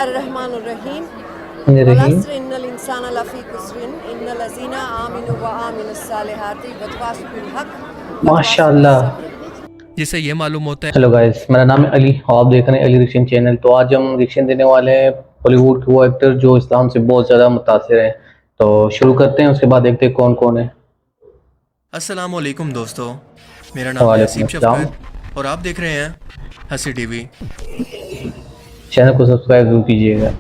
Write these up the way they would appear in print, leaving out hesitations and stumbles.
Ar-Rahmanur-Rahim. रहीम। वलस्र इन्नल इंसान लफी खुस्रिन इन्नल लज़ीना आमिनु व आमिनुस सालिहाति वतवासौ bill हक़ वतवासौ बिस माशाल्लाह। सब्र। जिससे ये मालूम होता है। हेलो गाइस, मेरा नाम है अली और आप देख रहे हैं अली रिएक्शन चैनल। तो आज हम रिएक्शन देने वाले हैं बॉलीवुड के वो एक्टर जो इस्लाम से बहुत ज़्यादा मुतासिर हैं। तो शुरू करते हैं, उसके बाद देखते हैं कौन कौन है। अस्सलाम वालेकुम दोस्तों, मेरा नाम है वालेकुम असीम अस्सलाम। शफकत और आप देख रहे हैं हंसी टीवी। चैनल को सब्सक्राइब जरूर कीजिएगा।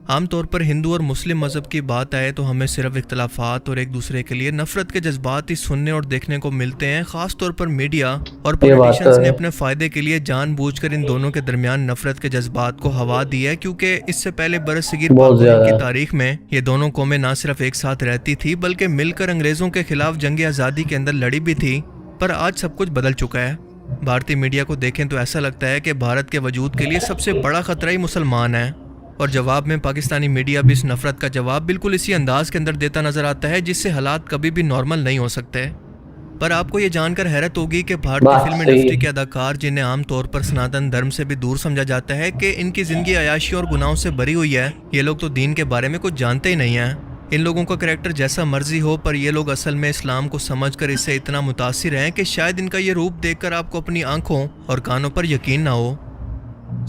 आमतौर पर हिंदू और मुस्लिम मज़हब की बात आए तो हमें सिर्फ इख्तलाफात और एक दूसरे के लिए नफरत के जज्बात ही सुनने और देखने को मिलते हैं। ख़ास तौर पर मीडिया और ये बात पॉलिटिशियंस तो ने है। अपने फ़ायदे के लिए जानबूझकर इन दोनों के दरमियान नफरत के जज्बात को हवा दी है, क्योंकि इससे पहले बरसगीर बहुत पाक और रोम की ज़्यादा। तारीख में ये दोनों कौमें ना सिर्फ एक साथ रहती थी बल्कि मिलकर अंग्रेज़ों के खिलाफ जंग आज़ादी के अंदर लड़ी भी थी। पर आज सब कुछ बदल चुका है। भारतीय मीडिया को देखें तो ऐसा लगता है कि भारत के वजूद के लिए सबसे बड़ा खतरा ही मुसलमान है, और जवाब में पाकिस्तानी मीडिया भी इस नफरत का जवाब बिल्कुल इसी अंदाज के अंदर देता नजर आता है जिससे हालात कभी भी नॉर्मल नहीं हो सकते। पर आपको ये जानकर हैरत होगी कि भारतीय बात फिल्म सही इंडस्ट्री है। के अदाकार, जिन्हें आमतौर पर सनातन धर्म से भी दूर समझा जाता है, कि इनकी जिंदगी अयाशी और गुनाहों से भरी हुई है, ये लोग तो दीन के बारे में कुछ जानते ही नहीं हैं। इन लोगों का करैक्टर जैसा मर्जी हो, पर ये लोग असल में इस्लाम को समझकर इससे इतना मुतासिर हैं कि शायद इनका ये रूप देखकर आपको अपनी आंखों और कानों पर यकीन ना हो।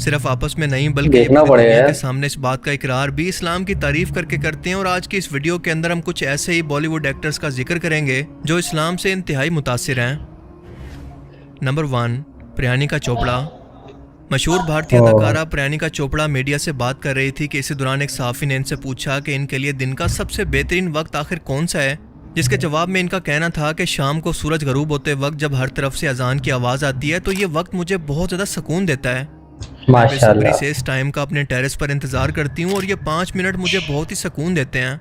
सिर्फ आपस में नहीं बल्कि ये देखना पूरी पड़ेगा दुनिया यार। के सामने इस बात का इकरार भी इस्लाम की तारीफ करके करते हैं। और आज की इस वीडियो के अंदर हम कुछ ऐसे ही बॉलीवुड एक्टर्स का जिक्र करेंगे जो इस्लाम से इंतहाई मुतासिर हैं। नंबर 1, प्रियंका चोपड़ा। मशहूर भारतीय अदाकारा प्रियंका चोपड़ा मीडिया से बात कर रही थी कि इसी दौरान एक सहाफ़ी ने इनसे पूछा कि इनके लिए दिन का सबसे बेहतरीन वक्त आखिर कौन सा है, जिसके जवाब में इनका कहना था कि शाम को सूरज गरूब होते वक्त जब हर तरफ से अजान की आवाज़ आती है तो ये वक्त मुझे बहुत ज़्यादा सुकून देता है। मैं बेसब्री माशाल्लाह। से इस टाइम का अपने टेरेस पर इंतज़ार करती हूँ और ये 5 मिनट मुझे बहुत ही सुकून देते हैं।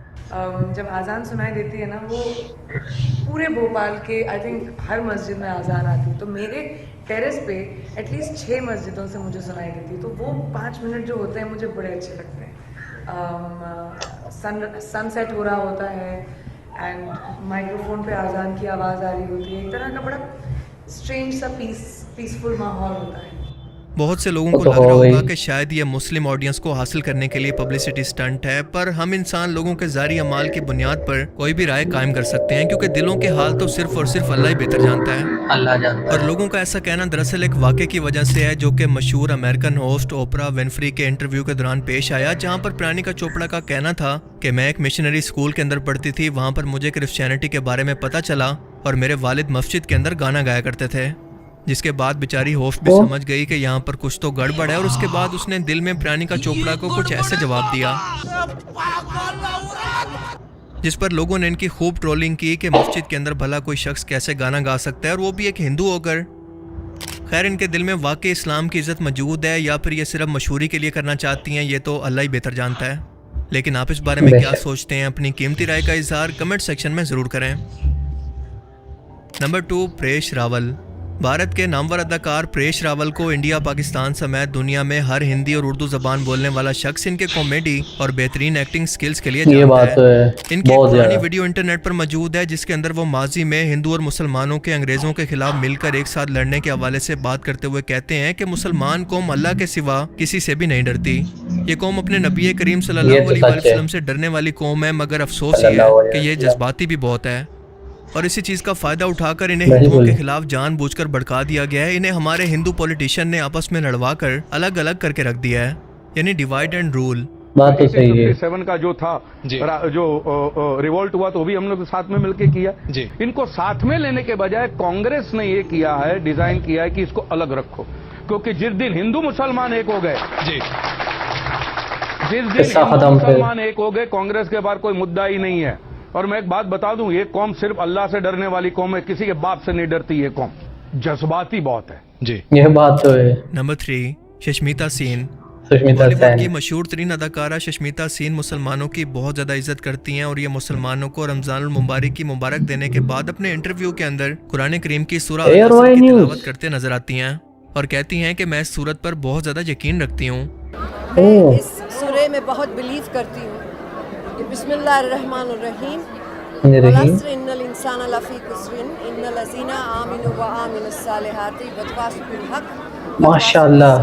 जब आज़ान सुनाई देती है ना, वो पूरे भोपाल के आई थिंक हर मस्जिद में आज़ान आती है, तो मेरे टेरेस पे एटलीस्ट 6 मस्जिदों से मुझे सुनाई देती है। तो वो 5 मिनट जो होते हैं मुझे बड़े अच्छे लगते हैं। सनसेट हो रहा होता है एंड माइक्रोफोन पे आज़ान की आवाज़ आ रही होती है, एक तरह का बड़ा स्ट्रेंज सा पीसफुल माहौल होता है। बहुत से लोगों वो को तो लग रहा हो होगा गई। कि शायद ये मुस्लिम ऑडियंस को हासिल करने के लिए पब्लिसिटी स्टंट है, पर हम इंसान लोगों के ज़ारी अमाल की बुनियाद पर कोई भी राय कायम कर सकते हैं, क्योंकि दिलों के हाल तो सिर्फ और सिर्फ अल्लाह ही बेहतर जानता है। अल्लाह जानता और है। लोगों का ऐसा कहना दरअसल एक वाक़े की वजह से है जो कि मशहूर अमेरिकन होस्ट ओपरा विनफ्री के इंटरव्यू के दौरान पेश आया, जहां पर प्रियंका चोपड़ा का कहना था कि मैं एक मिशनरी स्कूल के अंदर पढ़ती थी, वहां पर मुझे क्रिश्चियनिटी के बारे में पता चला और मेरे वालिद मस्जिद के अंदर गाना गाया करते थे। जिसके बाद बेचारी होस्ट भी समझ गई कि यहाँ पर कुछ तो गड़बड़ है, और उसके बाद उसने दिल में प्रियंका चोपड़ा को कुछ ऐसे जवाब दिया जिस पर लोगों ने इनकी खूब ट्रोलिंग की कि मस्जिद के अंदर भला कोई शख्स कैसे गाना गा सकता है, और वो भी एक हिंदू होकर। खैर, इनके दिल में वाकई इस्लाम की इज्जत मौजूद है या फिर ये सिर्फ मशहूरी के लिए करना चाहती हैं, ये तो अल्लाह ही बेहतर जानता है। लेकिन आप इस बारे में क्या सोचते हैं? अपनी कीमती राय का इजहार कमेंट सेक्शन में ज़रूर करें। नंबर 2, परेश रावल। भारत के नामवर अदाकार परेश रावल को इंडिया, पाकिस्तान समेत दुनिया में हर हिंदी और उर्दू ज़बान बोलने वाला शख्स इनके कॉमेडी और बेहतरीन एक्टिंग स्किल्स के लिए ये जानता बात तो है। इनकी एक बहुत पुरानी ज़्यादा। वीडियो इंटरनेट पर मौजूद है जिसके अंदर वो माजी में हिंदू और मुसलमानों के अंग्रेज़ों के खिलाफ मिलकर एक साथ लड़ने के हवाले से बात करते हुए कहते हैं कि मुसलमान कौम अल्लाह के सिवा किसी से भी नहीं डरती। ये कौम अपने नबी करीम सल्लल्लाहु अलैहि वसल्लम से डरने वाली कौम है, मगर अफसोस ये है कि ये जज्बाती भी बहुत है, और इसी चीज़ का फ़ायदा उठाकर इन्हें हिंदुओं के खिलाफ जानबूझकर भड़का दिया गया है। इन्हें हमारे हिंदू पॉलिटिशियन ने आपस में लड़वा कर अलग अलग करके रख दिया है, यानी डिवाइड एंड रूल। बात तो सही है। 7 का जो था जो रिवोल्ट हुआ तो वो भी हम लोग साथ में मिलके किया जी। इनको साथ में लेने के बजाय कांग्रेस ने ये किया है, डिजाइन किया है कि इसको अलग रखो, क्योंकि जिस दिन हिंदू मुसलमान एक हो गए जी, जिस दिन हिंदू मुसलमान एक हो गए, कांग्रेस के बाहर कोई मुद्दा ही नहीं है। और मैं एक बात बता दूं, ये कौम सिर्फ अल्लाह से डरने वाली कौम है, किसी के बाप से नहीं डरती। ये कौम जज्बाती बहुत है जी। यह बात तो है। नंबर 3, सुष्मिता सेन। सुष्मिता बॉलीवुड की सेन मशहूर तरीन अदाकारा सुष्मिता सेन मुसलमानों की बहुत ज़्यादा इज्जत करती हैं, और ये मुसलमानों को रमज़ानुल मुबारक की मुबारक देने के बाद अपने इंटरव्यू के अंदर कुरान करीम की सूरह अल-असर की तिलावत करते नजर आती हैं और कहती हैं कि मैं इस सूरत पर बहुत ज़्यादा यकीन रखती हूँ। मैं इस सूरह में बहुत बिलीव करती हूँ। बिस्मिल्लाहिर्रहमानिर्रहीम। वलस्र इन्नल इंसान लफी खुस्रिन इन्नल लज़ीना आमिनु व आमिनुस सालिहाति वतवासौ बिल हक़। माशाल्लाह।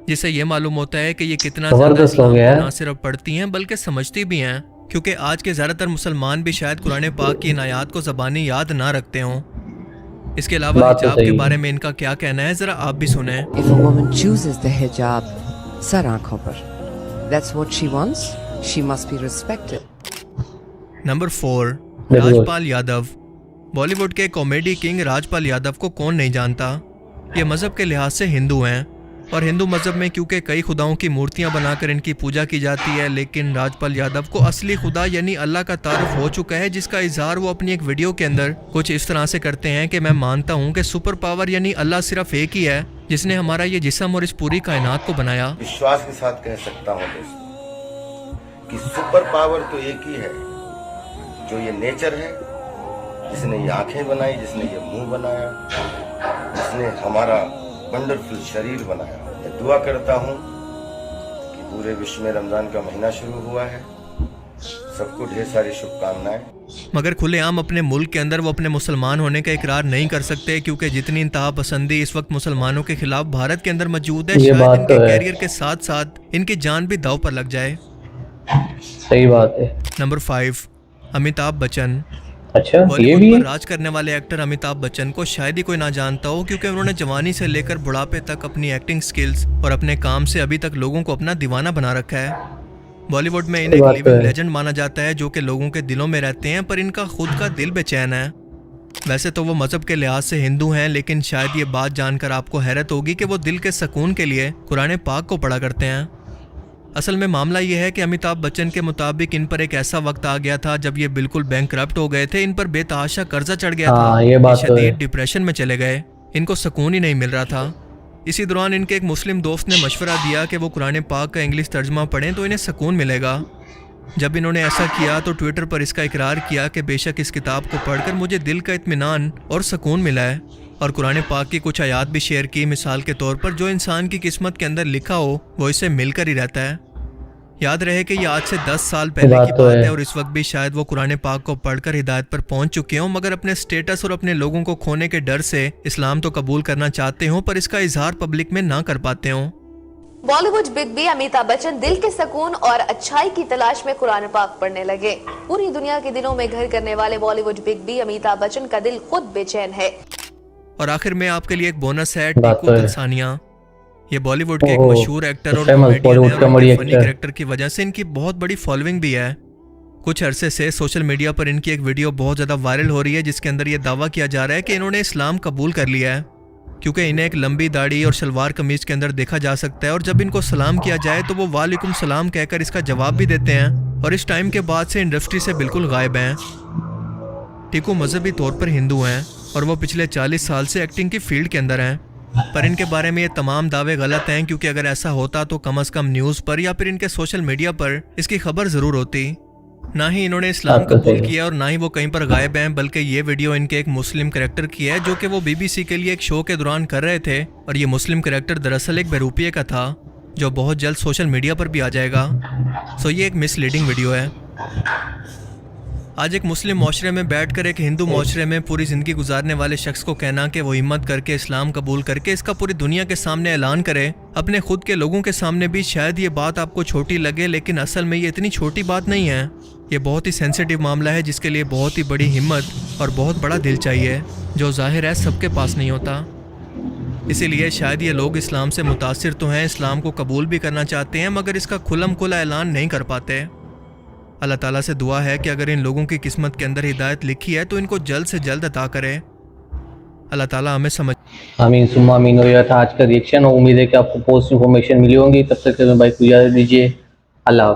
जिससे ये मालूम होता है कि ये कितना जबरदस्त ज़्यादा हो गया इस्लाम है। को ना सिर्फ पढ़ती हैं बल्कि समझती भी हैं, क्योंकि आज के ज़्यादातर मुसलमान भी शायद कुरान पाक की इन आयात को ज़बानी याद ना रखते हों। इसके अलावा बात तो हिजाब सही के है। बारे में इनका क्या कहना है, ज़रा आप भी सुने। If a woman chooses the hijab, sir आंखों पर, that's what she wants, she must be respected. Number 4, बिल्कुल। राजपाल यादव। बॉलीवुड के कॉमेडी किंग राजपाल यादव को कौन नहीं जानता। ये मज़हब के लिहाज से हिंदू हैं और हिंदू मज़हब में क्योंकि कई खुदाओं की मूर्तियां बनाकर इनकी पूजा की जाती है, लेकिन राजपाल यादव को असली खुदा यानी अल्लाह का तारुफ हो चुका है, जिसका इजहार वो अपनी एक वीडियो के अंदर कुछ इस तरह से करते हैं कि मैं मानता हूँ कि सुपर पावर यानी अल्लाह सिर्फ एक ही है जिसने हमारा ये जिस्म और इस पूरी कायनात को बनाया। विश्वास के साथ कह सकता हूँ दोस्तों कि सुपर पावर तो एक ही है, जो ये नेचर है, जिसने ये आंखें बनाई, जिसने ये मुंह बनाया, जिसने हमारा वंडरफुल शरीर बनाया। मैं दुआ करता हूँ कि पूरे विश्व में रमजान का महीना शुरू हुआ है, सबको ढेर सारी शुभकामनाएं। मगर खुलेआम अपने मुल्क के अंदर वो अपने मुसलमान होने का इकरार नहीं कर सकते, क्योंकि जितनी इंतहा पसंदी इस वक्त मुसलमानों के खिलाफ भारत के अंदर मौजूद है, ये शायद बात इनके तो है। कैरियर के साथ साथ इनकी जान भी दांव पर लग जाए। सही बात है। नंबर 5, अमिताभ बच्चन। अच्छा, ये बॉलीवुड भी पर राज करने वाले एक्टर अमिताभ बच्चन को शायद ही कोई ना जानता हो, क्योंकि उन्होंने जवानी से लेकर बुढ़ापे तक अपनी एक्टिंग स्किल्स और अपने काम से अभी तक लोगों को अपना दीवाना बना रखा है। बॉलीवुड में इन्हें एक बात तो लिविंग है। लेजेंड माना जाता है, जो कि लोगों के दिलों में रहते हैं, पर इनका खुद का दिल बेचैन है। वैसे तो वो मजहब के लिहाज से हिंदू हैं, लेकिन शायद ये बात जानकर आपको हैरत होगी कि वो दिल के सुकून के लिए कुरान पाक को पढ़ा करते हैं। असल में मामला ये है कि अमिताभ बच्चन के मुताबिक इन पर एक ऐसा वक्त आ गया था जब ये बिल्कुल बैंकरप्ट हो गए थे, इन पर बेतहाशा कर्जा चढ़ गया था, हाँ, ये बात तो है। शदीद डिप्रेशन में चले गए, इनको सुकून ही नहीं मिल रहा था। इसी दौरान इनके एक मुस्लिम दोस्त ने मशवरा दिया कि वो कुरान पाक का इंग्लिश तर्जमा पढ़ें तो इन्हें सुकून मिलेगा। जब इन्होंने ऐसा किया तो ट्विटर पर इसका इकरार किया कि बेशक इस किताब को पढ़कर मुझे दिल का इत्मीनान और सुकून मिला है, और कुरान पाक की कुछ आयात भी शेयर की, मिसाल के तौर पर जो इंसान की किस्मत के अंदर लिखा हो वो इससे मिलकर ही रहता है। याद रहे कि ये आज से 10 साल पहले बात की तो बात है। है और इस वक्त भी शायद वो कुरान पाक को पढ़कर हिदायत पर पहुंच चुके हों, मगर अपने स्टेटस और अपने लोगों को खोने के डर से इस्लाम तो कबूल करना चाहते हों, पर इसका इजहार पब्लिक में ना कर पाते हों। बॉलीवुड बिग बी अमिताभ बच्चन दिल के सुकून और अच्छाई की तलाश में कुरान पाक पढ़ने लगे। पूरी दुनिया के दिलों में घर करने वाले बॉलीवुड बिग बी अमिताभ बच्चन का दिल खुद बेचैन है। और आखिर में आपके लिए एक बोनस है, बात टीकू तो है। तलसानिया। ये बॉलीवुड के एक ओहो, मशहूर एक्टर और फेमस कॉमेडियन बॉलीवुड हैं, कॉमेडी उनके फनी एक्टर। कैरेक्टर की वजह से इनकी बहुत बड़ी फॉलोइंग भी है। कुछ अरसे से सोशल मीडिया पर इनकी एक वीडियो बहुत ज़्यादा वायरल हो रही है, जिसके अंदर ये दावा किया जा रहा है कि इन्होंने इस्लाम कबूल कर लिया है, क्योंकि इन्हें एक लंबी दाढ़ी और शलवार कमीज के अंदर देखा जा सकता है, और जब इनको सलाम किया जाए तो वो वालेकुम सलाम कहकर इसका जवाब भी देते हैं, और इस टाइम के बाद से इंडस्ट्री से बिल्कुल गायब हैं। टीकू मजहबी तौर पर हिंदू हैं और वो पिछले 40 साल से एक्टिंग की फील्ड के अंदर हैं, पर इनके बारे में ये तमाम दावे गलत हैं, क्योंकि अगर ऐसा होता तो कम से कम न्यूज़ पर या फिर इनके सोशल मीडिया पर इसकी खबर ज़रूर होती। ना ही इन्होंने इस्लाम बात तो कबूल सही है। किया और ना ही वो कहीं पर गायब हैं, बल्कि ये वीडियो इनके एक मुस्लिम कैरेक्टर की है, जो कि वो BBC के लिए एक शो के दौरान कर रहे थे, और ये मुस्लिम कैरेक्टर दरअसल एक बहरूपिये का था, जो बहुत जल्द सोशल मीडिया पर भी आ जाएगा। सो ये एक मिसलीडिंग वीडियो है। आज एक मुस्लिम माशरे में बैठकर एक हिंदू माशरे में पूरी ज़िंदगी गुजारने वाले शख्स को कहना कि वो हिम्मत करके इस्लाम कबूल करके इसका पूरी दुनिया के सामने ऐलान करे, अपने खुद के लोगों के सामने भी, शायद ये बात आपको छोटी लगे, लेकिन असल में ये इतनी छोटी बात नहीं है। ये बहुत ही सेंसिटिव मामला है, जिसके लिए बहुत ही बड़ी हिम्मत और बहुत बड़ा दिल चाहिए, जो जाहिर है सबके पास नहीं होता। इसीलिए शायद ये लोग इस्लाम से मुतासिर तो हैं, इस्लाम को कबूल भी करना चाहते हैं, मगर इसका खुल्लम खुला ऐलान नहीं कर पाते। अल्लाह ताला से दुआ है कि अगर इन लोगों की किस्मत के अंदर हिदायत लिखी है तो इनको जल्द से जल्द अता करे। अल्लाह ताला हमें समझ। आमीन सुम्मा आमीन। और यह था आज का रिएक्शन, और उम्मीद है कि आपको पोस्ट इन्फॉर्मेशन मिली होंगी। तब तक के लिए भाई को इजाज़त दीजिए। अल्लाह।